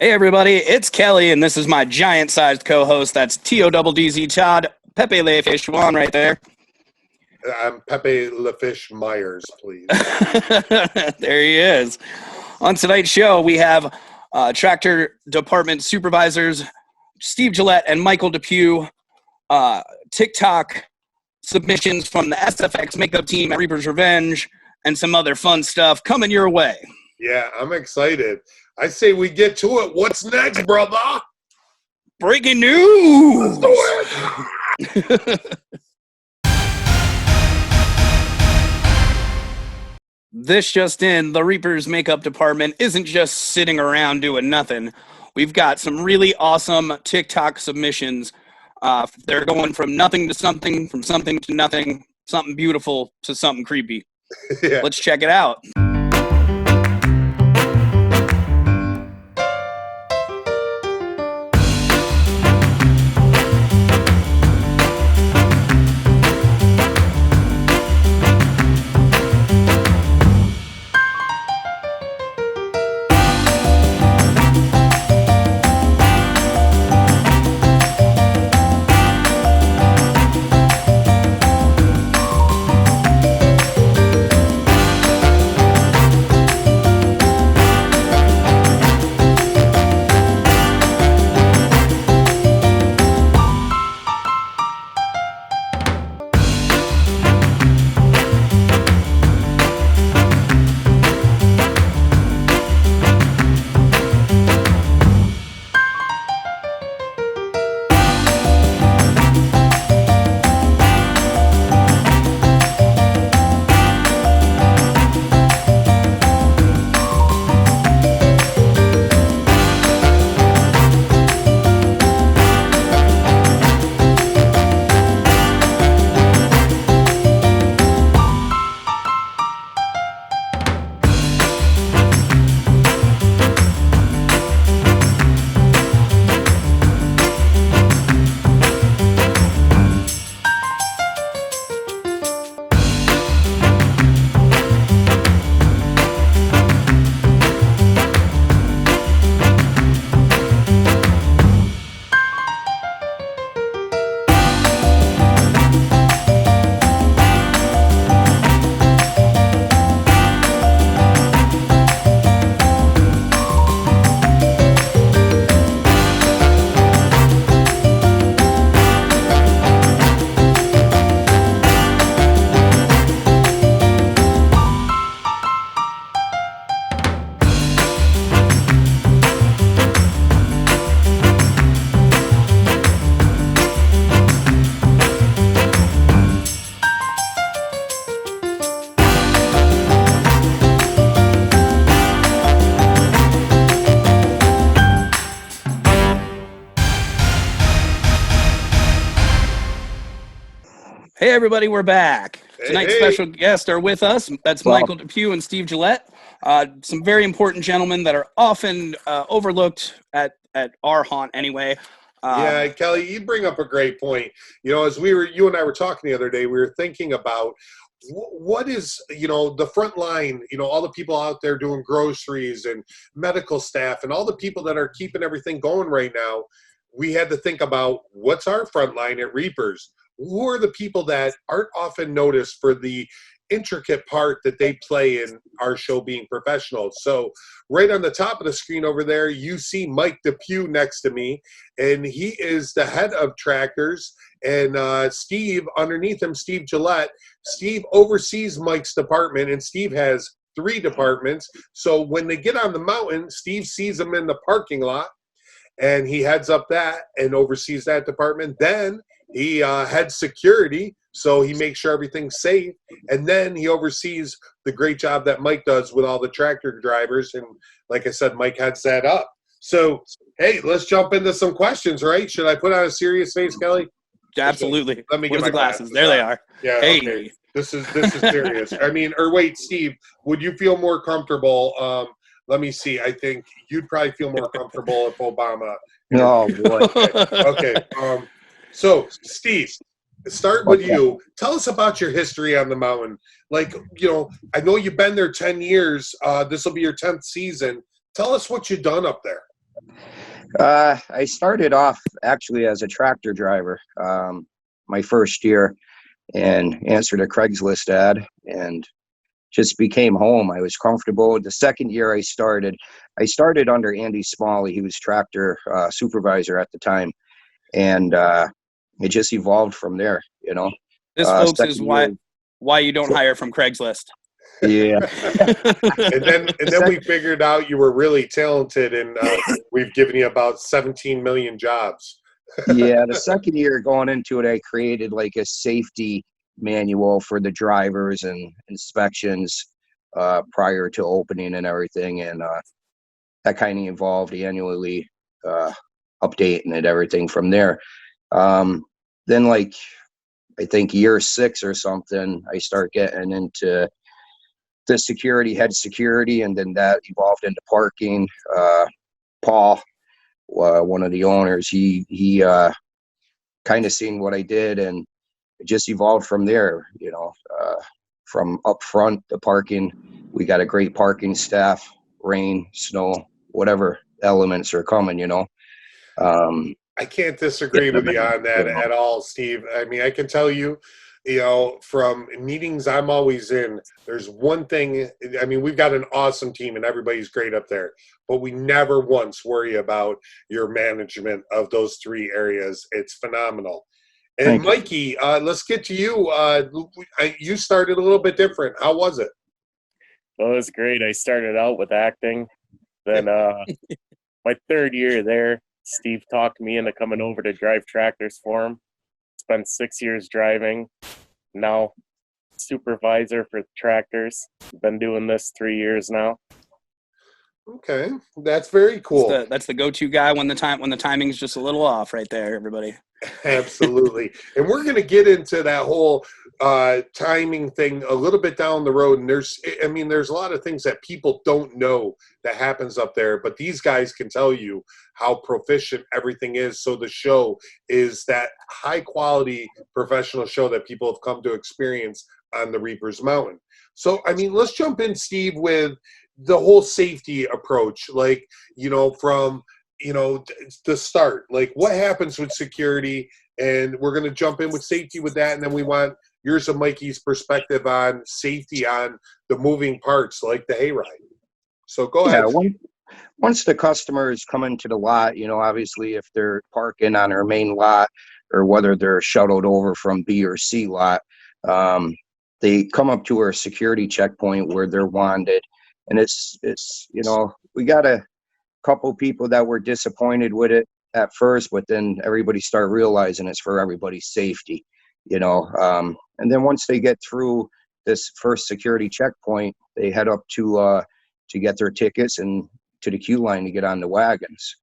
Hey everybody, it's Kelly, and this is my giant-sized co-host. That's T-O-double-D-Z Todd Pepe Le Fish Juan right there. I'm Pepe LaFish Myers, please. There he is. On tonight's show, we have tractor department supervisors Steve Gillette and Michael Dept, TikTok submissions from the SFX makeup team at Reapers Revenge, and some other fun stuff coming your way. Yeah, I'm excited. I say we get to it. What's next, brother? Breaking news! Let's do it! This just in, the Reapers makeup department isn't just sitting around doing nothing. We've got some really awesome TikTok submissions. They're going from nothing to something, from something to nothing, something beautiful to something creepy. Yeah. Let's check it out. Hey everybody, we're back. Tonight's special guests are with us. That's Michael Dept and Steve Gillette. Some very important gentlemen that are often overlooked at our haunt anyway. Yeah, Kelly, you bring up a great point. You know, as you and I were talking the other day, we were thinking about what is, the front line, all the people out there doing groceries and medical staff and all the people that are keeping everything going right now. We had to think about what's our front line at Reapers. Who are the people that aren't often noticed for the intricate part that they play in our show being professional? So right on the top of the screen over there, you see Mike Dept next to me, and he is the head of tractors. And Steve, underneath him, Steve Gillette. Steve oversees Mike's department, and Steve has 3 departments. So when they get on the mountain, Steve sees them in the parking lot, and he heads up that and oversees that department. Then he heads security, so he makes sure everything's safe. And then he oversees the great job that Mike does with all the tractor drivers. And like I said, Mike heads that up. So, hey, let's jump into some questions, right? Should I put on a serious face, Kelly? Absolutely. Let me get my glasses. There they are. Yeah, hey. Okay. This is serious. Wait, Steve, would you feel more comfortable? Let me see. I think you'd probably feel more comfortable if Obama. Oh, boy. Okay. So, Steve, start with you. Tell us about your history on the mountain. Like, I know you've been there 10 years. This will be your 10th season. Tell us what you've done up there. I started off actually as a tractor driver my first year and answered a Craigslist ad and just became home. I was comfortable. The second year I started under Andy Smalley. He was tractor supervisor at the time. And it just evolved from there, you know. This, folks, is Second year, why you don't hire from Craigslist. yeah. and then we figured out you were really talented, and we've given you about 17 million jobs. Yeah, the second year going into it, I created like a safety manual for the drivers and inspections prior to opening and everything, and that kind of evolved annually, updating it, everything from there. Then, like, I think year 6 or something, I start getting into the head security, and then that evolved into parking. Paul, one of the owners, he kind of seen what I did, and it just evolved from there, you know. From up front, the parking, we got a great parking staff, rain, snow, whatever elements are coming, you know. I can't disagree with you on that at all, Steve. I mean, I can tell you, from meetings I'm always in, there's one thing. I mean, we've got an awesome team and everybody's great up there, but we never once worry about your management of those 3 areas. It's phenomenal. And Mikey, let's get to you. You started a little bit different. How was it? Well, it was great. I started out with acting. Then my 3rd year there, Steve talked me into coming over to drive tractors for him. Spent 6 years driving. Now supervisor for tractors. Been doing this 3 years now. Okay, that's very cool. That's the go-to guy when the timing's just a little off right there, everybody. Absolutely. And we're going to get into that whole timing thing a little bit down the road. And there's a lot of things that people don't know that happens up there, but these guys can tell you how proficient everything is. So the show is that high quality professional show that people have come to experience on the Reapers Mountain. So, I mean, let's jump in, Steve, with the whole safety approach, like, from the start, like what happens with security, and we're going to jump in with safety with that, and then we want yours and Mikey's perspective on safety on the moving parts like the hayride. So go ahead. Once the customers come into the lot, obviously if they're parking on our main lot or whether they're shuttled over from B or C lot, they come up to our security checkpoint where they're wanted. And it's we got a couple people that were disappointed with it at first, but then everybody start realizing it's for everybody's safety, and then once they get through this first security checkpoint, they head up to get their tickets and to the queue line to get on the wagons.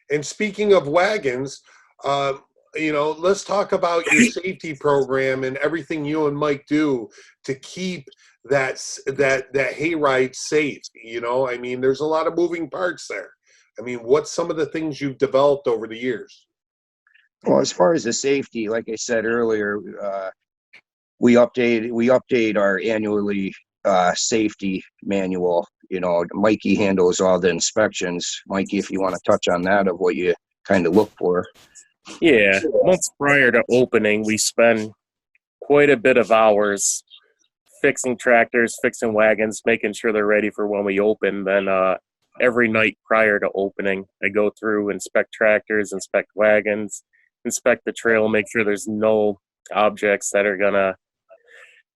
And speaking of wagons, let's talk about your safety program and everything you and Mike do to keep that hayride safe. I mean, there's a lot of moving parts there. I mean, what's some of the things you've developed over the years? Well, as far as the safety, like I said earlier, we update our annually safety manual. Mikey handles all the inspections. Mikey, if you want to touch on that, of what you kind of look for. Yeah, months prior to opening, we spend quite a bit of hours fixing tractors, fixing wagons, making sure they're ready for when we open. Then every night prior to opening, I go through, inspect tractors, inspect wagons, inspect the trail, make sure there's no objects that are going to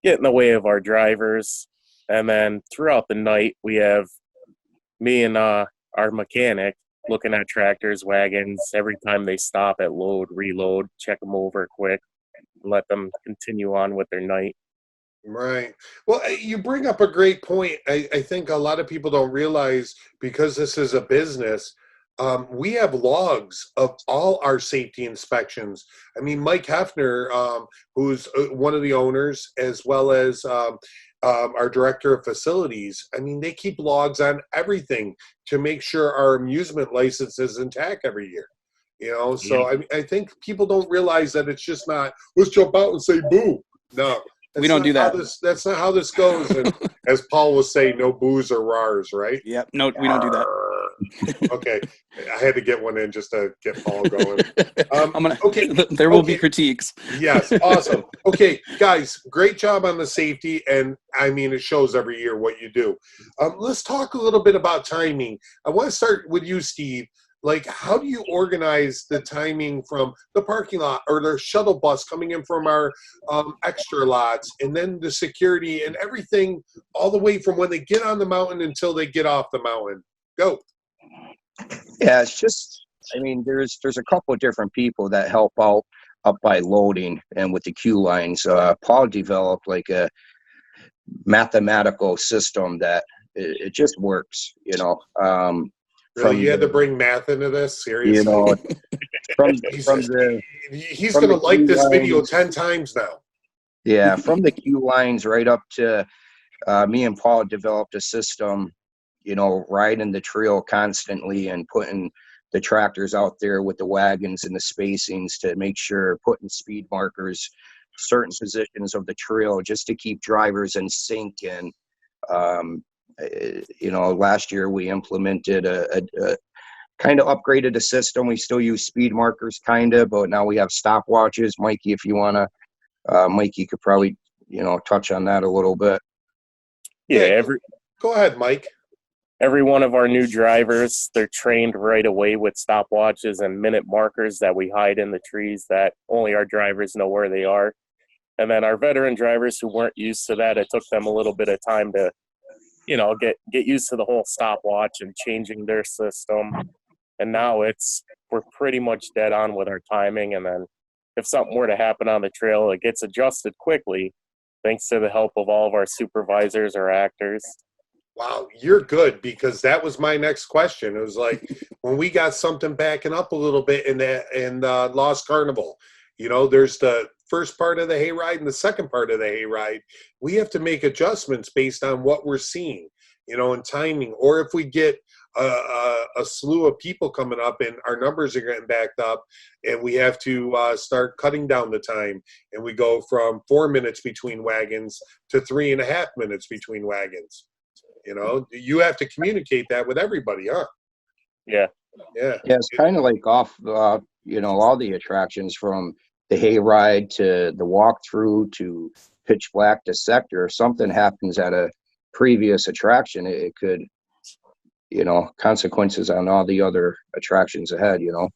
get in the way of our drivers. And then throughout the night, we have me and our mechanic looking at tractors, wagons, every time they stop at load, reload, check them over quick, and let them continue on with their night. Right. Well, you bring up a great point. I think a lot of people don't realize, because this is a business, we have logs of all our safety inspections. I mean, Mike Hefner, who's one of the owners, as well as our director of facilities, I mean, they keep logs on everything to make sure our amusement license is intact every year. So I think people don't realize that it's just not, let's jump out and say boo. No, We don't do that. That's not how this goes. And as Paul will say, no booze or rars, right? Yep. No, we don't do that. Okay, I had to get one in just to get Paul going. Okay, there will be critiques. Yes, awesome. Okay, guys, great job on the safety, and I mean it shows every year what you do. Let's talk a little bit about timing. I want to start with you, Steve. Like, how do you organize the timing from the parking lot or the shuttle bus coming in from our extra lots, and then the security and everything, all the way from when they get on the mountain until they get off the mountain? Go. Yeah, it's just, I mean, there's a couple of different people that help out up by loading and with the queue lines. Paul developed like a mathematical system that it just works, you know. Really, you had to bring math into this? Seriously? You know, he's going to like this video 10 times now. Yeah, from the queue lines right up to me and Paul developed a system, you know, riding the trail constantly and putting the tractors out there with the wagons and the spacings to make sure, putting speed markers, certain positions of the trail just to keep drivers in sync. And, you know, last year we implemented a kind of upgraded the system. We still use speed markers kind of, but now we have stopwatches. Mikey, if you want to, Mikey could probably, you know, touch on that a little bit. Yeah, go ahead, Mike. Every one of our new drivers, they're trained right away with stopwatches and minute markers that we hide in the trees that only our drivers know where they are. And then our veteran drivers who weren't used to that, it took them a little bit of time to, you know, get used to the whole stopwatch and changing their system. And now we're pretty much dead on with our timing. And then if something were to happen on the trail, it gets adjusted quickly thanks to the help of all of our supervisors or actors. Wow, you're good, because that was my next question. It was like when we got something backing up a little bit in Lost Carnival, you know, there's the first part of the hayride and the second part of the hayride. We have to make adjustments based on what we're seeing, you know, and timing. Or if we get a slew of people coming up and our numbers are getting backed up, and we have to start cutting down the time, and we go from 4 minutes between wagons to 3.5 minutes between wagons. You know, you have to communicate that with everybody, huh? Yeah. Yeah, it's kind of like off, you know, all the attractions from the hayride to the walkthrough to pitch black to sector. If something happens at a previous attraction, it could, you know, consequences on all the other attractions ahead, you know,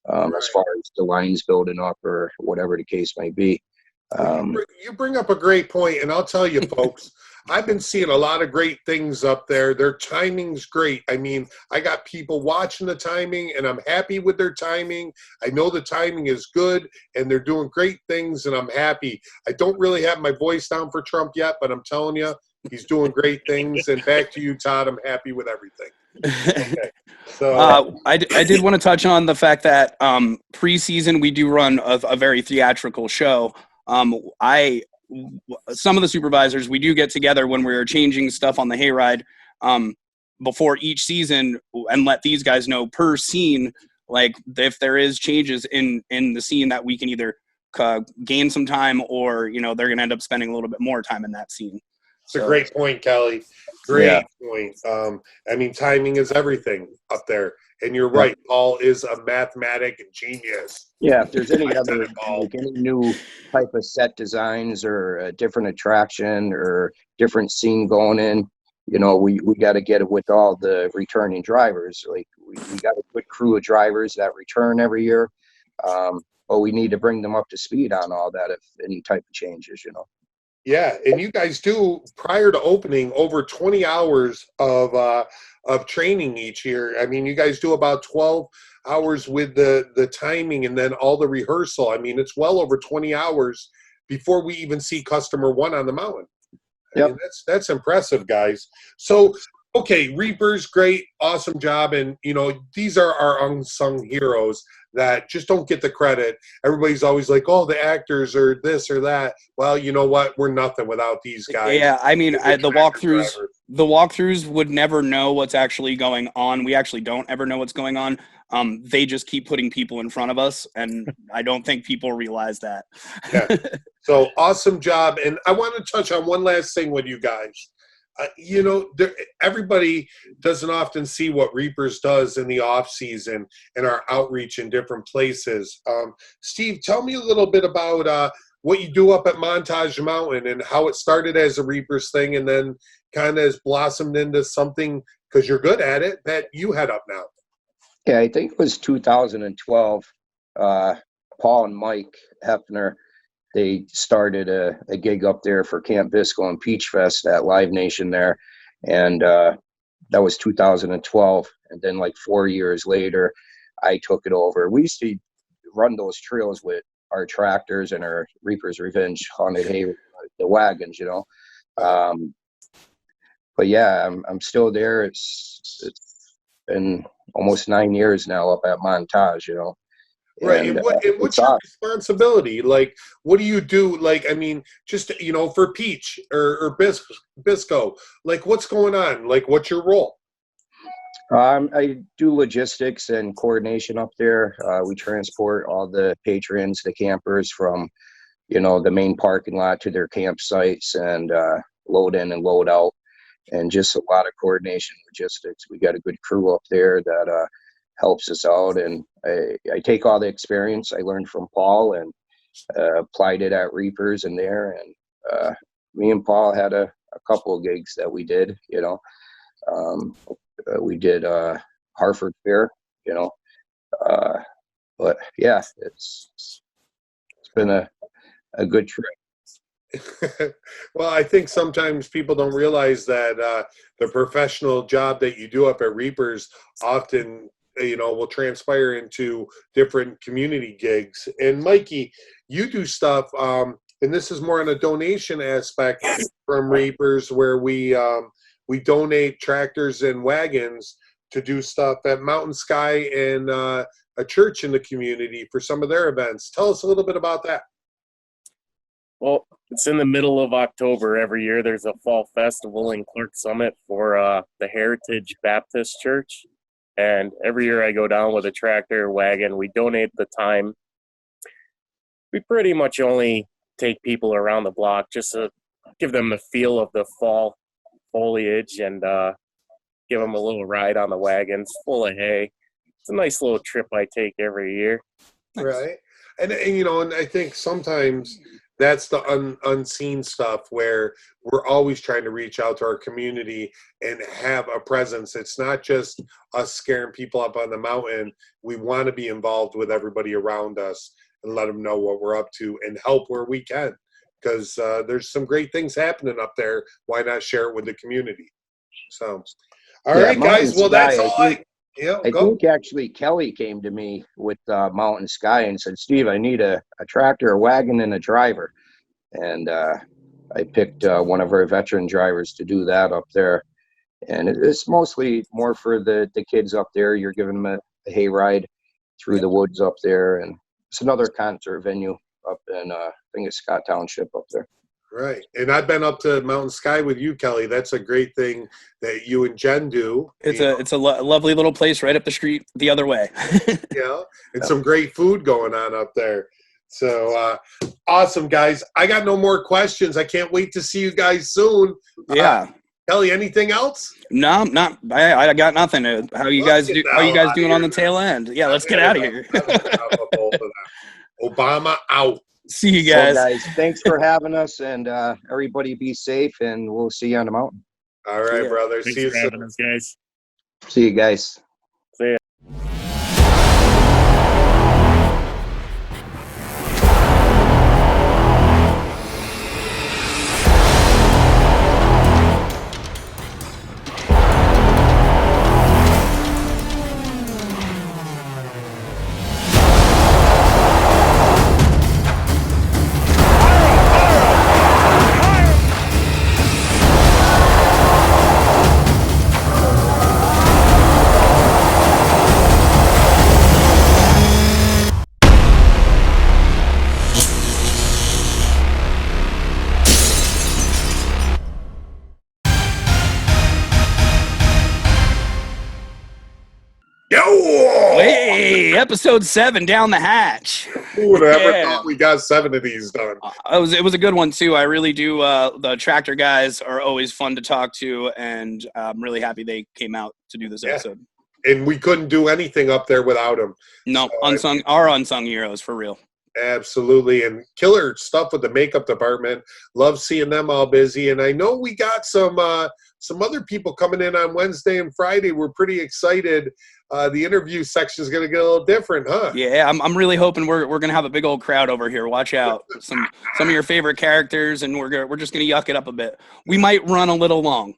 right. As far as the lines building up or whatever the case may be. You bring up a great point, and I'll tell you, folks, I've been seeing a lot of great things up there. Their timing's great. I mean, I got people watching the timing, and I'm happy with their timing. I know the timing is good, and they're doing great things, and I'm happy. I don't really have my voice down for Trump yet, but I'm telling you, he's doing great things. And back to you, Todd. I'm happy with everything. Okay. So I did want to touch on the fact that preseason we do run a very theatrical show. Some of the supervisors, we do get together when we're changing stuff on the hayride before each season and let these guys know per scene, like if there is changes in the scene that we can either gain some time or, you know, they're going to end up spending a little bit more time in that scene. It's a great point, Kelly. Great point. I mean, timing is everything up there. And you're right. Paul is a mathematic genius. Yeah, if there's any other, like any new type of set designs or a different attraction or different scene going in, you know, we got to get it with all the returning drivers. Like we got a good crew of drivers that return every year, but we need to bring them up to speed on all that if any type of changes, you know. Yeah, and you guys do, prior to opening, over 20 hours of training each year. I mean, you guys do about 12 hours with the timing and then all the rehearsal. I mean, it's well over 20 hours before we even see customer one on the mountain. I mean, that's impressive, guys. So, okay, Reapers, great, awesome job. And, you know, these are our unsung heroes that just don't get the credit. Everybody's always like, oh, the actors or this or that. Well, you know what? We're nothing without these guys. Yeah, I mean, the walkthroughs would never know what's actually going on. We actually don't ever know what's going on. They just keep putting people in front of us, and I don't think people realize that. Yeah. So awesome job. And I want to touch on one last thing with you guys. Everybody doesn't often see what Reapers does in the off season and our outreach in different places. Steve, tell me a little bit about what you do up at Montage Mountain and how it started as a Reapers thing and then kind of has blossomed into something, because you're good at it, that you head up now. Yeah, I think it was 2012. Paul and Mike Hefner, they started a gig up there for Camp Bisco and Peach Fest at Live Nation there. And that was 2012. And then like 4 years later, I took it over. We used to run those trails with our tractors and our Reaper's Revenge haunted hay, the wagons, but yeah, I'm still there. It's been almost 9 years now up at Montage, Right. And what's your responsibility? Like, what do you do? Like, I mean, just, for Peach or Bisco, like, what's going on? Like, what's your role? I do logistics and coordination up there. We transport all the patrons, the campers from, the main parking lot to their campsites and load in and load out. And just a lot of coordination, logistics. We got a good crew up there that helps us out. And I take all the experience I learned from Paul and applied it at Reapers and there. And me and Paul had a couple of gigs that we did, we did Hartford Fair, but yeah, it's been a good trip. Well, I think sometimes people don't realize that the professional job that you do up at Reapers often, will transpire into different community gigs. And Mikey, you do stuff, and this is more on a donation aspect from Reapers, where we donate tractors and wagons to do stuff at Mountain Sky and a church in the community for some of their events. Tell us a little bit about that. Well, it's in the middle of October every year. There's a fall festival in Clark Summit for the Heritage Baptist Church. And every year I go down with a tractor, wagon. We donate the time. We pretty much only take people around the block just to give them the feel of the fall foliage and give them a little ride on the wagons full of hay. It's a nice little trip I take every year. Right. And I think sometimes that's the unseen stuff where we're always trying to reach out to our community and have a presence. It's not just us scaring people up on the mountain. We want to be involved with everybody around us and let them know what we're up to and help where we can, because there's some great things happening up there. Why not share it with the community? So, all right, guys. Well, that's all I think actually Kelly came to me with Mountain Sky and said, Steve, I need a tractor, a wagon, and a driver. And I picked one of our veteran drivers to do that up there. And it's mostly more for the kids up there. You're giving them a hayride through the woods up there. And it's another concert venue up in, I think it's Scott Township up there. Right. And I've been up to Mountain Sky with you, Kelly. That's a great thing that you and Jen do. It's a lovely little place right up the street the other way. And some great food going on up there. So awesome, guys. I got no more questions. I can't wait to see you guys soon. Yeah. Kelly, anything else? No, not. I got nothing. How you guys doing on the tail end? Yeah, let's get out of here. Obama out. See you guys. Well, guys, thanks for having us, and everybody be safe, and we'll see you on the mountain. All right, brother. Thanks See you for having us, guys. See you guys. See ya. Yo! Hey! episode 7 down the hatch. Who would have ever Yeah. thought we got 7 of these done? It was a good one too. I really do. The tractor guys are always fun to talk to, and I'm really happy they came out to do this episode. And we couldn't do anything up there without them. No, So, our unsung heroes for real. Absolutely, and killer stuff with the makeup department. Love seeing them all busy, and I know we got some other people coming in on Wednesday and Friday. We're pretty excited. The interview section is going to get a little different, huh? Yeah, I'm really hoping we're gonna have a big old crowd over here. Watch out, some of your favorite characters, and we're just gonna yuck it up a bit. We might run a little long.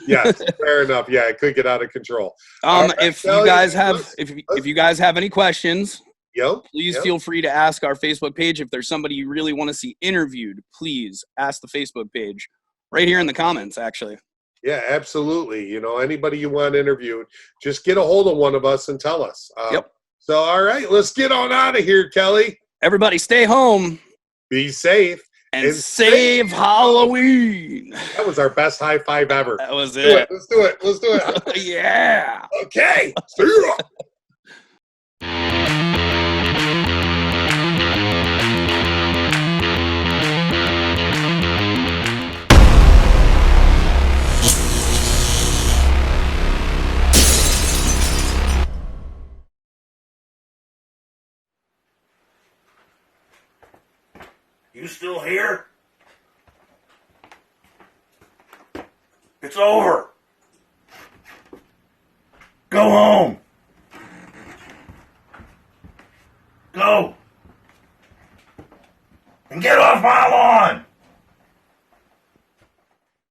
Yes, fair enough. Yeah, it could get out of control. All right, If Kelly, you guys have if you guys have any questions, Yep. please yep. feel free to ask our Facebook page. If there's somebody you really want to see interviewed, please ask the Facebook page right here in the comments, actually. Yeah, absolutely. You know, anybody you want interviewed, just get a hold of one of us and tell us. Yep. So, all right, let's get on out of here, Kelly. Everybody stay home Be safe. and save Halloween. That was our best high five ever. That was Let's do it. it. Let's do it. Let's do it. Yeah. Okay. See ya. You still here? It's over. Go home. Go. And get off my lawn.